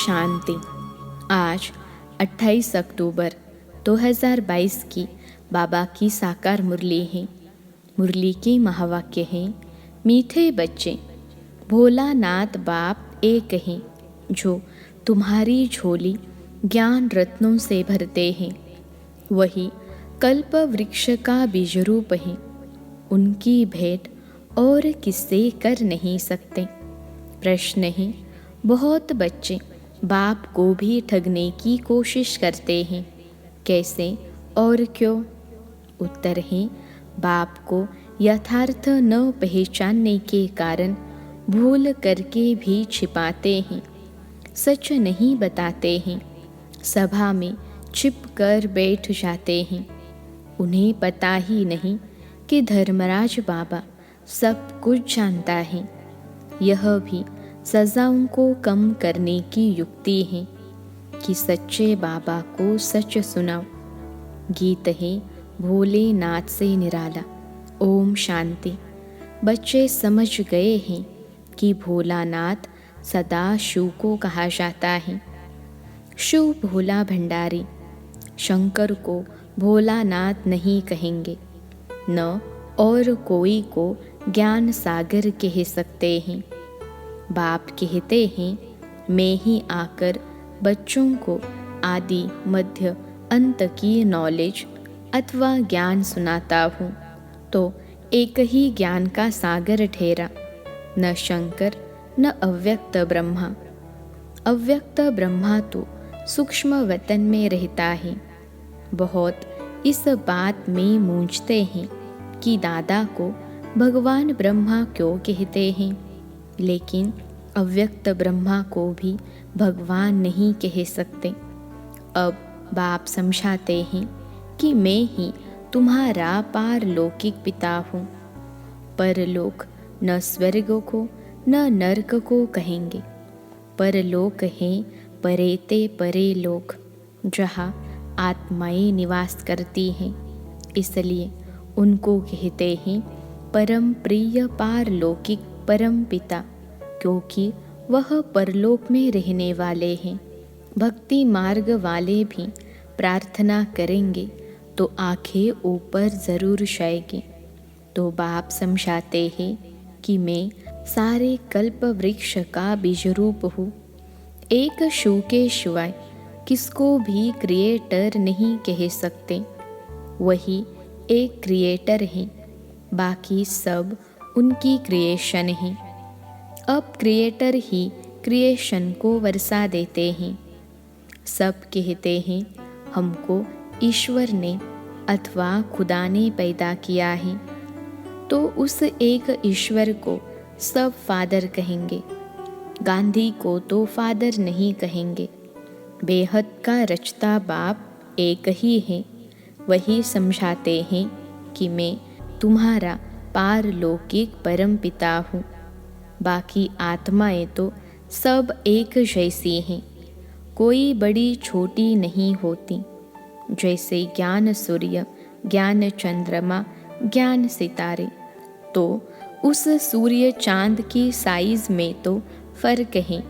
शांति। आज 28 अक्टूबर 2022 की बाबा की साकार मुरली है। मुरली की महावाक्य है, मीठे बच्चे, भोलानाथ बाप एक हैं, जो तुम्हारी झोली ज्ञान रत्नों से भरते हैं। वही कल्प वृक्ष का बीज रूप है। उनकी भेंट और किससे कर नहीं सकते। प्रश्न है, बहुत बच्चे बाप को भी ठगने की कोशिश करते हैं, कैसे और क्यों? उत्तर है, बाप को यथार्थ न पहचानने के कारण भूल करके भी छिपाते हैं, सच नहीं बताते हैं, सभा में छिप कर बैठ जाते हैं। उन्हें पता ही नहीं कि धर्मराज बाबा सब कुछ जानता है। यह भी सजाओं को कम करने की युक्ति है कि सच्चे बाबा को सच सुनाओ। गीत है भोलेनाथ से निराला। ओम शांति। बच्चे समझ गए हैं कि भोलानाथ सदा शिव को कहा जाता है। शिव भोला भंडारी। शंकर को भोलानाथ नहीं कहेंगे, न और कोई को ज्ञान सागर कह सकते हैं। बाप कहते हैं, मैं ही आकर बच्चों को आदि मध्य अंत की नॉलेज अथवा ज्ञान सुनाता हूँ, तो एक ही ज्ञान का सागर ठहरा, न शंकर न अव्यक्त ब्रह्मा। अव्यक्त ब्रह्मा तो सूक्ष्म वतन में रहता है। बहुत इस बात में मूंझते हैं कि दादा को भगवान ब्रह्मा क्यों कहते हैं, लेकिन अव्यक्त ब्रह्मा को भी भगवान नहीं कह सकते। अब बाप समझाते हैं कि मैं ही तुम्हारा पारलौकिक पिता हूँ। परलोक न स्वर्ग को न नरक को कहेंगे। परलोक है परेते परे लोक, जहाँ आत्माएं निवास करती हैं, इसलिए उनको कहते हैं परम प्रिय पारलौकिक परम पिता, क्योंकि वह परलोक में रहने वाले हैं। भक्ति मार्ग वाले भी प्रार्थना करेंगे तो आंखें ऊपर जरूर जाएगी। तो बाप समझाते हैं कि मैं सारे कल्प वृक्ष का बीज रूप हूँ। एक शिव के शिवाय किसको भी क्रिएटर नहीं कह सकते। वही एक क्रिएटर है, बाकी सब उनकी क्रिएशन है। अब क्रिएटर ही क्रिएशन को वर्षा देते हैं। सब कहते हैं हमको ईश्वर ने अथवा खुदा ने पैदा किया है, तो उस एक ईश्वर को सब फादर कहेंगे। गांधी को तो फादर नहीं कहेंगे। बेहद का रचता बाप एक ही है। वही समझाते हैं कि मैं तुम्हारा पारलौकिक परम पिता हूँ। बाकी आत्माएं तो सब एक जैसी हैं, कोई बड़ी छोटी नहीं होती। जैसे ज्ञान सूर्य, ज्ञान चंद्रमा, ज्ञान सितारे, तो उस सूर्य चांद की साइज में तो फर्क है,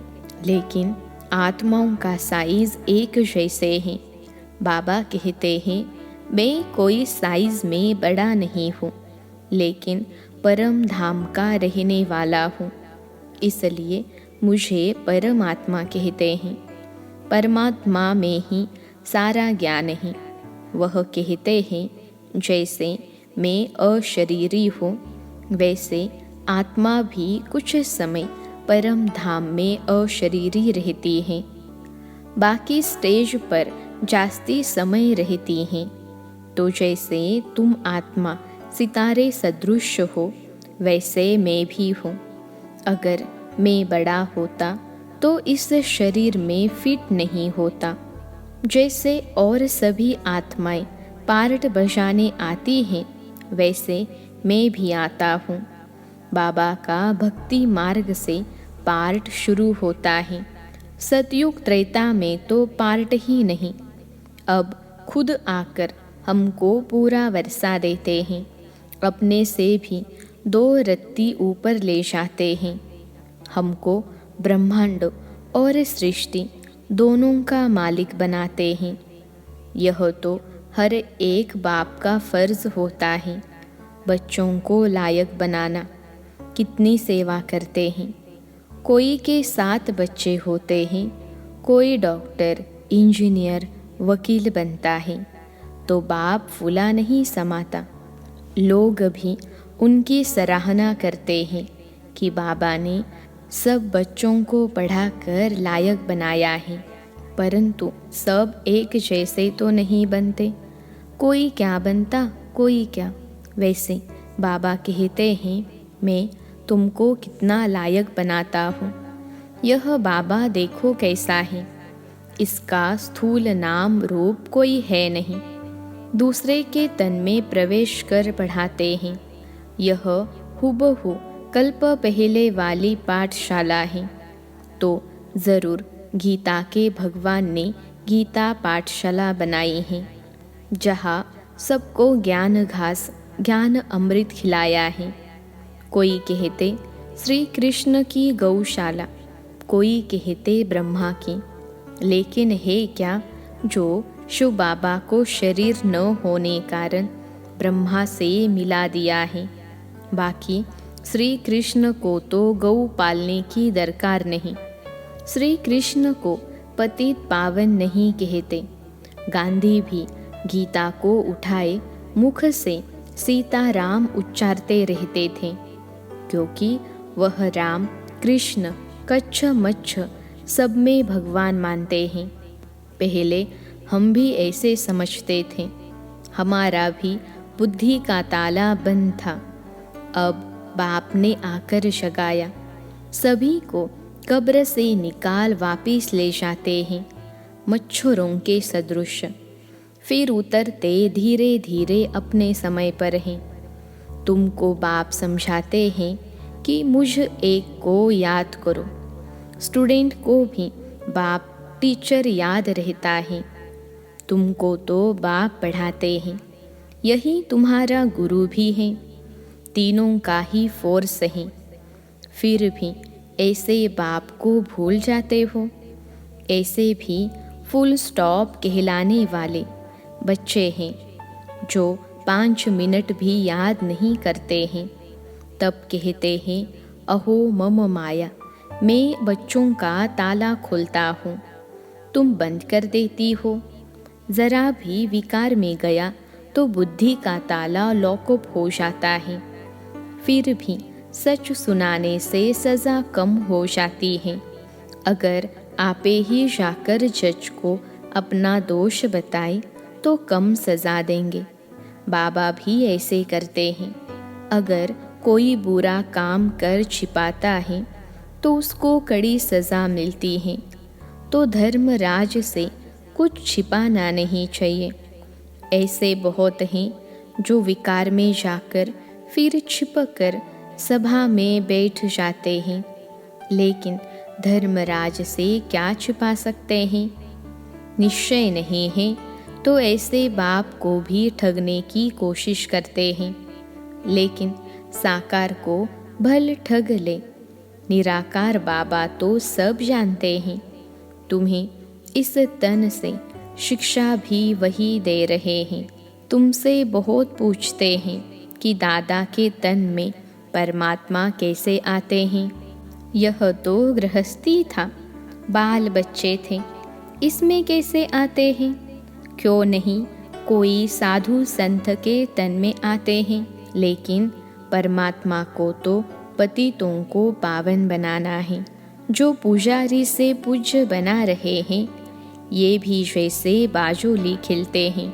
लेकिन आत्माओं का साइज एक जैसे है। बाबा कहते हैं, मैं कोई साइज में बड़ा नहीं हूँ, लेकिन परम धाम का रहने वाला हूँ, इसलिए मुझे परमात्मा कहते हैं। परमात्मा में ही सारा ज्ञान है। वह कहते हैं, जैसे मैं अशरीरी हूँ, वैसे आत्मा भी कुछ समय परम धाम में अशरीरी रहती है। बाकी स्टेज पर जास्ती समय रहती हैं। तो जैसे तुम आत्मा सितारे सदृश हो, वैसे मैं भी हूँ। अगर मैं बड़ा होता तो इस शरीर में फिट नहीं होता। जैसे और सभी आत्माएं पार्ट बजाने आती हैं, वैसे मैं भी आता हूँ। बाबा का भक्ति मार्ग से पार्ट शुरू होता है। सतयुग त्रेता में तो पार्ट ही नहीं। अब खुद आकर हमको पूरा वर्षा देते हैं। अपने से भी 2 रत्ती ऊपर ले जाते हैं। हमको ब्रह्मांड और सृष्टि दोनों का मालिक बनाते हैं। यह तो हर एक बाप का फर्ज होता है। बच्चों को लायक बनाना। कितनी सेवा करते हैं। कोई के 7 बच्चे होते हैं, कोई डॉक्टर, इंजीनियर, वकील बनता है, तो बाप फूला नहीं समाता। लोग भी उनकी सराहना करते हैं कि बाबा ने सब बच्चों को पढ़ाकर लायक बनाया है। परंतु सब एक जैसे तो नहीं बनते। कोई क्या बनता, कोई क्या। वैसे बाबा कहते हैं, मैं तुमको कितना लायक बनाता हूँ। यह बाबा देखो कैसा है। इसका स्थूल नाम रूप कोई है नहीं। दूसरे के तन में प्रवेश कर पढ़ाते हैं। यह हुबहू कल्प पहले वाली पाठशाला है। तो ज़रूर गीता के भगवान ने गीता पाठशाला बनाई है, जहाँ सबको ज्ञान घास, ज्ञान अमृत खिलाया है। कोई कहते श्री कृष्ण की गौशाला, कोई कहते ब्रह्मा की। लेकिन है क्या जो शिव बाबा को शरीर न होने कारण ब्रह्मा से मिला दिया है। बाकी श्री कृष्ण को तो गौ पालने की दरकार नहीं। श्री कृष्ण को पतित पावन नहीं कहते। गांधी भी गीता को उठाए मुख से सीताराम उच्चारते रहते थे, क्योंकि वह राम, कृष्ण, कच्छ मच्छ सब में भगवान मानते हैं। पहले हम भी ऐसे समझते थे। हमारा भी बुद्धि का ताला बंद था। अब बाप ने आकर जगाया। सभी को कब्र से निकाल वापिस ले जाते हैं, मच्छरों के सदृश। फिर उतरते धीरे धीरे अपने समय पर हैं। तुमको बाप समझाते हैं कि मुझ एक को याद करो। स्टूडेंट को भी बाप टीचर याद रहता है। तुमको तो बाप पढ़ाते हैं। यही तुम्हारा गुरु भी है। तीनों का ही फोर्स है। फिर भी ऐसे बाप को भूल जाते हो। ऐसे भी फुल स्टॉप कहलाने वाले बच्चे हैं जो 5 मिनट भी याद नहीं करते हैं। तब कहते हैं, अहो मम माया, मैं बच्चों का ताला खोलता हूँ, तुम बंद कर देती हो। ज़रा भी विकार में गया तो बुद्धि का ताला लॉकअप हो जाता है। फिर भी सच सुनाने से सज़ा कम हो जाती है। अगर आपे ही जाकर जज को अपना दोष बताए तो कम सज़ा देंगे। बाबा भी ऐसे करते हैं। अगर कोई बुरा काम कर छिपाता है तो उसको कड़ी सज़ा मिलती है। तो धर्मराज से कुछ छिपाना नहीं चाहिए। ऐसे बहुत हैं जो विकार में जाकर फिर छिपकर सभा में बैठ जाते हैं, लेकिन धर्मराज से क्या छिपा सकते हैं। निश्चय नहीं है तो ऐसे बाप को भी ठगने की कोशिश करते हैं, लेकिन साकार को भल ठग ले। निराकार बाबा तो सब जानते हैं। तुम्हें इस तन से शिक्षा भी वही दे रहे हैं। तुमसे बहुत पूछते हैं कि दादा के तन में परमात्मा कैसे आते हैं। यह तो गृहस्थी था, बाल बच्चे थे, इसमें कैसे आते हैं। क्यों नहीं कोई साधु संत के तन में आते हैं। लेकिन परमात्मा को तो पतितों को पावन बनाना है। जो पुजारी से पूज्य बना रहे हैं, ये भी जैसे बाजोली खिलते हैं।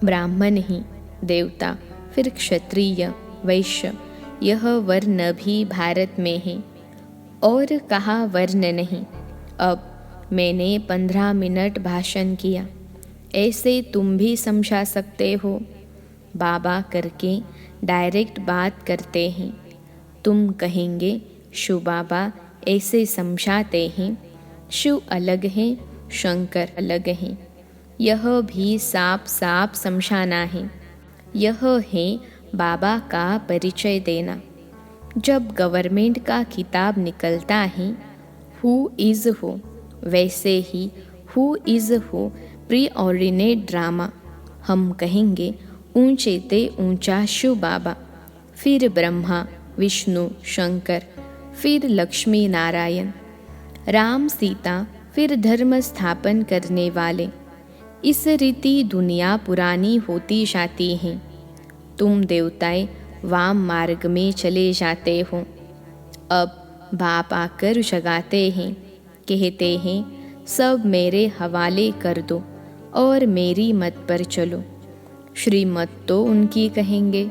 ब्राह्मण ही देवता, फिर क्षत्रिय, वैश्य, यह वर्ण भी भारत में है और कहा वर्ण नहीं। अब मैंने 15 मिनट भाषण किया, ऐसे तुम भी समझा सकते हो। बाबा करके डायरेक्ट बात करते हैं। तुम कहेंगे शिव बाबा ऐसे समझाते हैं, शिव अलग है, शंकर अलग हैं। यह भी साफ साफ समझाना है। यह है बाबा का परिचय देना। जब गवर्नमेंट का किताब निकलता है, हु इज़ हो, वैसे he who is who pre ordinate drama हम कहेंगे ऊंचे ते ऊंचा शिव बाबा, फिर ब्रह्मा विष्णु शंकर, फिर लक्ष्मी नारायण, राम सीता, फिर धर्म स्थापन करने वाले। इस रीति दुनिया पुरानी होती जाती है। तुम देवताएं वाम मार्ग में चले जाते हो। अब बाप आकर जगाते हैं, कहते हैं सब मेरे हवाले कर दो और मेरी मत पर चलो। श्रीमत तो उनकी कहेंगे,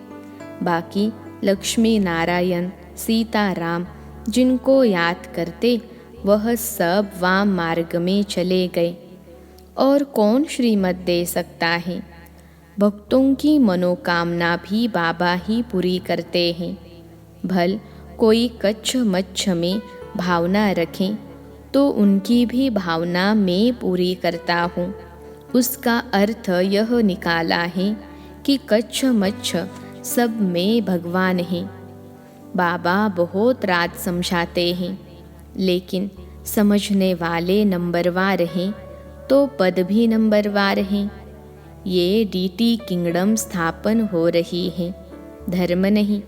बाकी लक्ष्मी नारायण सीता राम जिनको याद करते वह सब वाम मार्ग में चले गए। और कौन श्रीमत दे सकता है? भक्तों की मनोकामना भी बाबा ही पूरी करते हैं। भल कोई कच्छ मच्छ में भावना रखें तो उनकी भी भावना मैं पूरी करता हूँ। उसका अर्थ यह निकाला है कि कच्छ मच्छ सब में भगवान है। बाबा बहुत रात समझाते हैं, लेकिन समझने वाले नंबरवार हैं तो पद भी नंबरवार हैं। ये डीटी किंगडम स्थापन हो रही है, धर्म नहीं।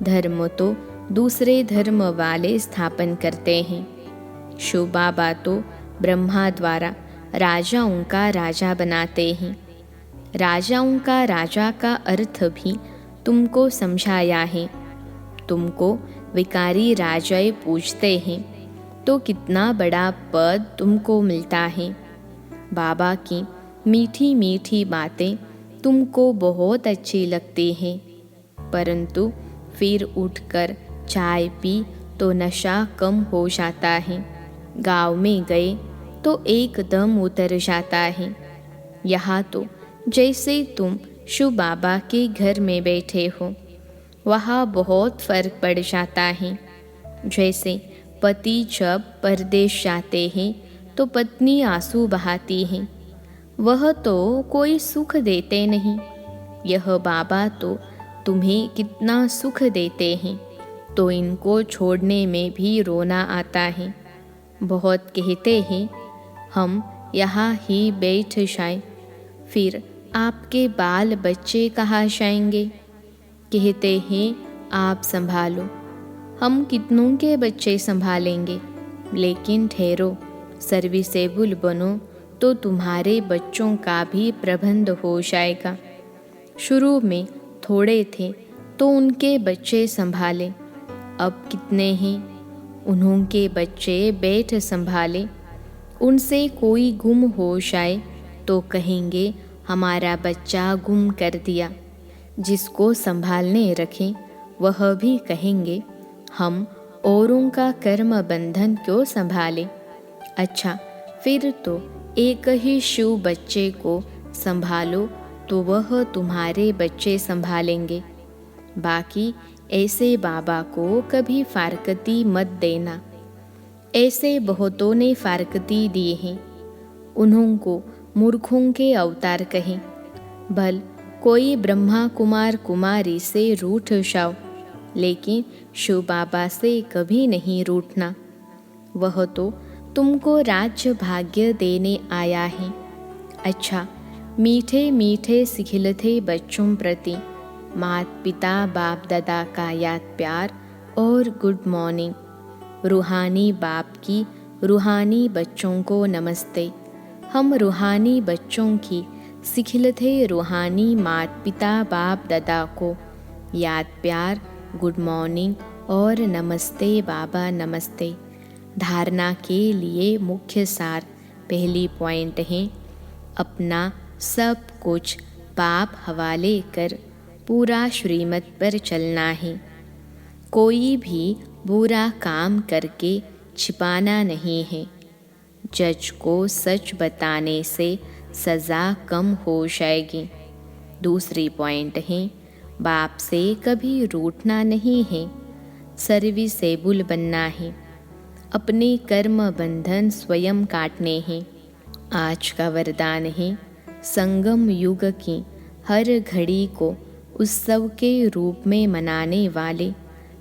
धर्म तो दूसरे धर्म वाले स्थापन करते हैं। शिव बाबा तो ब्रह्मा द्वारा राजाओं का राजा बनाते हैं। राजाओं का राजा का अर्थ भी तुमको समझाया है। तुमको विकारी राजाएं पूजते हैं तो कितना बड़ा पद तुमको मिलता है। बाबा की मीठी मीठी बातें तुमको बहुत अच्छी लगती हैं, परंतु फिर उठकर चाय पी तो नशा कम हो जाता है। गांव में गए तो एकदम उतर जाता है। यहाँ तो जैसे तुम शिव बाबा के घर में बैठे हो, वहाँ बहुत फर्क पड़ जाता है। जैसे पति जब परदेश जाते हैं तो पत्नी आंसू बहाती है, वह तो कोई सुख देते नहीं। यह बाबा तो तुम्हें कितना सुख देते हैं, तो इनको छोड़ने में भी रोना आता है। बहुत कहते हैं हम यहाँ ही बैठ जाएं, फिर आपके बाल बच्चे कहाँ जाएंगे? कहते हैं आप संभालो। हम कितनों के बच्चे संभालेंगे? लेकिन ठहरो, सर्विसेबल बनो तो तुम्हारे बच्चों का भी प्रबंध हो जाएगा। शुरू में थोड़े थे तो उनके बच्चे संभाले, अब कितने हैं? उन्हों के बच्चे बैठ संभाले। उनसे कोई गुम हो जाए तो कहेंगे हमारा बच्चा गुम कर दिया। जिसको संभालने रखें वह भी कहेंगे हम औरों का कर्म बंधन क्यों संभालें। अच्छा, फिर तो एक ही शिव बच्चे को संभालो तो वह तुम्हारे बच्चे संभालेंगे। बाकी ऐसे बाबा को कभी फारकती मत देना। ऐसे बहुतों ने फारकती दिए हैं, उन्हों को मूर्खों के अवतार कहें। भल कोई ब्रह्मा कुमार कुमारी से रूठ जाओ, लेकिन शिव बाबा से कभी नहीं रूठना। वह तो तुमको राज्य भाग्य देने आया है। अच्छा, मीठे मीठे सिखिलते बच्चों प्रति माता पिता बाप दादा का याद प्यार और गुड मॉर्निंग। रूहानी बाप की रूहानी बच्चों को नमस्ते। हम रूहानी बच्चों की सिखिलते रूहानी माता पिता बाप दादा को याद प्यार, गुड मॉर्निंग और नमस्ते बाबा नमस्ते। धारणा के लिए मुख्य सार पहली पॉइंट है, अपना सब कुछ बाप हवाले कर पूरा श्रीमत पर चलना है। कोई भी बुरा काम करके छिपाना नहीं है। जज को सच बताने से सज़ा कम हो जाएगी। दूसरी पॉइंट है, बाप से कभी रूठना नहीं है, सर्विसेबल बनना है। अपने कर्म बंधन स्वयं काटने हैं। आज का वरदान है, संगम युग की हर घड़ी को उत्सव के रूप में मनाने वाले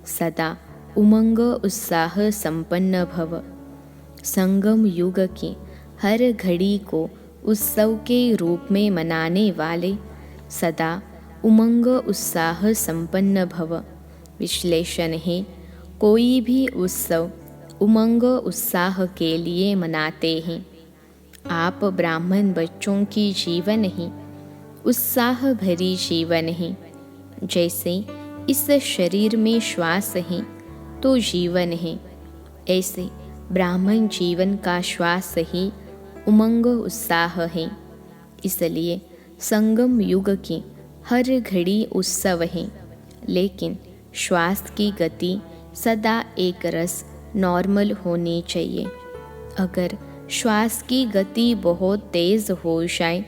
सदा उमंग उत्साह संपन्न भव। संगम युग की हर घड़ी को उत्सव के रूप में मनाने वाले सदा उमंग उत्साह संपन्न भव। विश्लेषण है, कोई भी उत्सव उमंग उत्साह के लिए मनाते हैं। आप ब्राह्मण बच्चों की जीवन ही उत्साह भरी जीवन है। जैसे इस शरीर में श्वास है तो जीवन है, ऐसे ब्राह्मण जीवन का श्वास ही उमंग उत्साह है। इसलिए संगम युग की हर घड़ी उत्सव है, लेकिन श्वास की गति सदा एक रस नॉर्मल होनी चाहिए। अगर श्वास की गति बहुत तेज़ हो जाए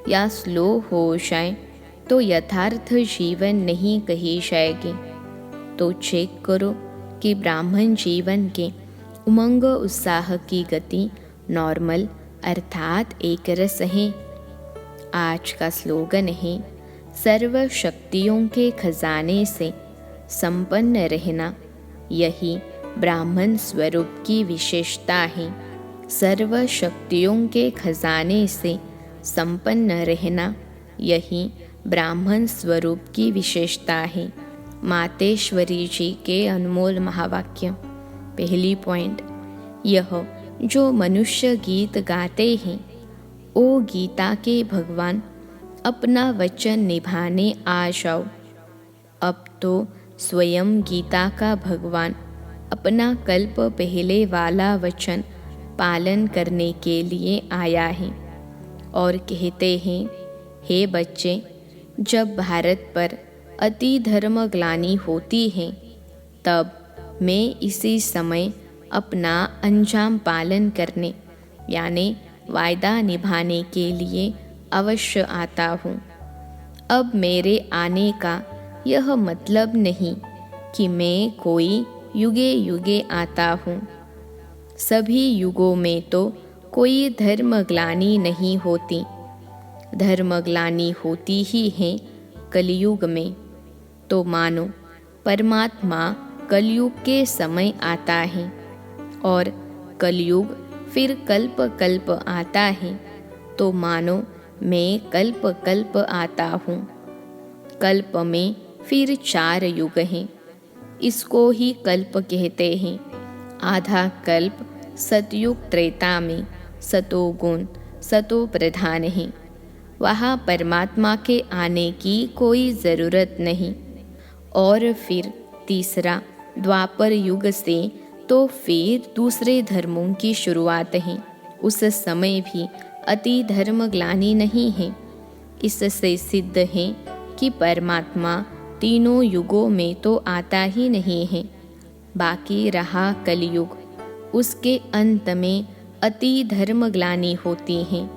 या स्लो हो जाए तो यथार्थ जीवन नहीं कही जाएगी। तो चेक करो कि ब्राह्मण जीवन के उमंग उत्साह की गति नॉर्मल अर्थात एक रस है। आज का स्लोगन है, सर्व शक्तियों के खजाने से संपन्न रहना, यही ब्राह्मण स्वरूप की विशेषता है। सर्व शक्तियों के खजाने से संपन्न रहना, यही ब्राह्मण स्वरूप की विशेषता है। मातेश्वरी जी के अनमोल महावाक्य। पहली पॉइंट, यह जो मनुष्य गीत गाते हैं ओ गीता के भगवान, अपना वचन निभाने आ जाओ। अब तो स्वयं गीता का भगवान अपना कल्प पहले वाला वचन पालन करने के लिए आया है और कहते हैं, हे बच्चे, जब भारत पर अति धर्म ग्लानि होती है तब मैं इसी समय अपना अंजाम पालन करने यानी वायदा निभाने के लिए अवश्य आता हूँ। अब मेरे आने का यह मतलब नहीं कि मैं कोई युगे युगे आता हूँ। सभी युगों में तो कोई धर्मग्लानि नहीं होती, धर्मग्लानि होती ही है कलयुग में। तो मानो परमात्मा कलयुग के समय आता है और कलयुग फिर कल्प कल्प आता है, तो मानो मैं कल्प कल्प आता हूँ। कल्प में फिर 4 युग हैं, इसको ही कल्प कहते हैं। आधा कल्प सतयुग त्रेता में सतोगुण सतो प्रधान है, वहाँ परमात्मा के आने की कोई ज़रूरत नहीं। और फिर तीसरा द्वापर युग से तो फिर दूसरे धर्मों की शुरुआत है। उस समय भी अति धर्मग्लानि नहीं है। इससे सिद्ध है कि परमात्मा तीनों युगों में तो आता ही नहीं है। बाकी रहा कलयुग, उसके अंत में अति धर्मग्लानि होती है।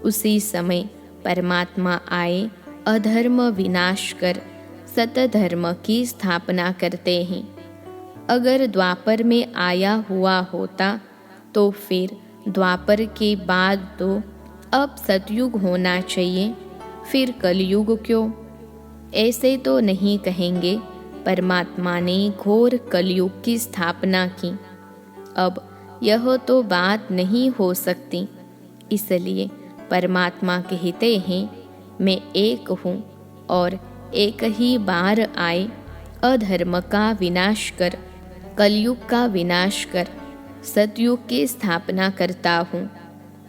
उसी समय परमात्मा आए अधर्म विनाश कर सतधर्म की स्थापना करते हैं। अगर द्वापर में आया हुआ होता तो फिर द्वापर के बाद तो अब सतयुग होना चाहिए, फिर कलयुग क्यों? ऐसे तो नहीं कहेंगे। परमात्मा ने घोर कलयुग की स्थापना की, अब यह तो बात नहीं हो सकती। इसलिए परमात्मा कहते हैं, मैं एक हूँ और एक ही बार आए अधर्म का विनाश कर, कलयुग का विनाश कर, सतयुग की स्थापना करता हूँ।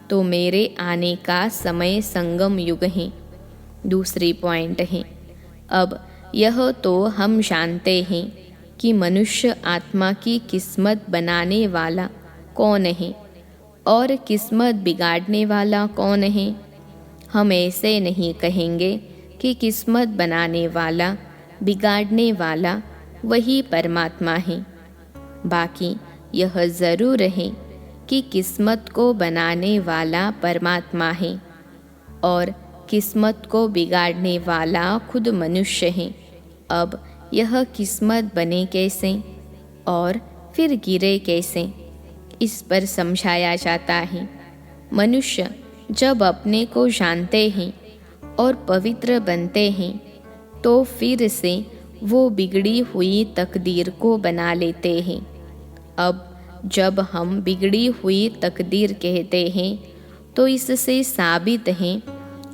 तो मेरे आने का समय संगम युग है। दूसरी पॉइंट है, अब यह तो हम जानते हैं कि मनुष्य आत्मा की किस्मत बनाने वाला कौन है और किस्मत बिगाड़ने वाला कौन है। हम ऐसे नहीं कहेंगे कि किस्मत बनाने वाला बिगाड़ने वाला वही परमात्मा है। बाकी यह ज़रूर है कि किस्मत को बनाने वाला परमात्मा है और किस्मत को बिगाड़ने वाला खुद मनुष्य है। अब यह किस्मत बने कैसे और फिर गिरे कैसे, इस पर समझाया जाता है। मनुष्य जब अपने को जानते हैं और पवित्र बनते हैं तो फिर से वो बिगड़ी हुई तकदीर को बना लेते हैं। अब जब हम बिगड़ी हुई तकदीर कहते हैं तो इससे साबित है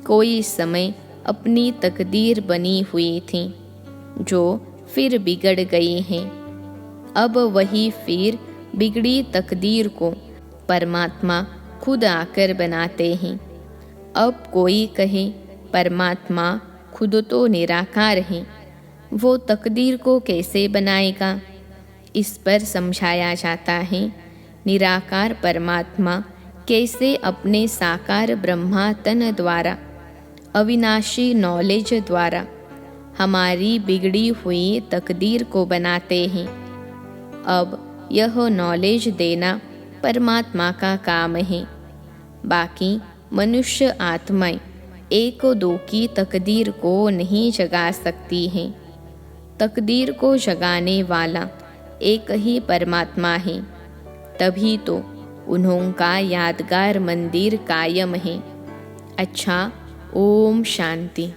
कोई समय अपनी तकदीर बनी हुई थी जो फिर बिगड़ गई हैं। अब वही फिर बिगड़ी तकदीर को परमात्मा खुद आकर बनाते हैं। अब कोई कहे परमात्मा खुद तो निराकार है, वो तकदीर को कैसे बनाएगा? इस पर समझाया जाता है निराकार परमात्मा कैसे अपने साकार ब्रह्मा तन द्वारा अविनाशी नॉलेज द्वारा हमारी बिगड़ी हुई तकदीर को बनाते हैं। अब यह नॉलेज देना परमात्मा का काम है। बाकी मनुष्य आत्माएं एक दो की तकदीर को नहीं जगा सकती हैं। तकदीर को जगाने वाला एक ही परमात्मा है, तभी तो उन्होंका यादगार मंदिर कायम है। अच्छा, ओम शांति।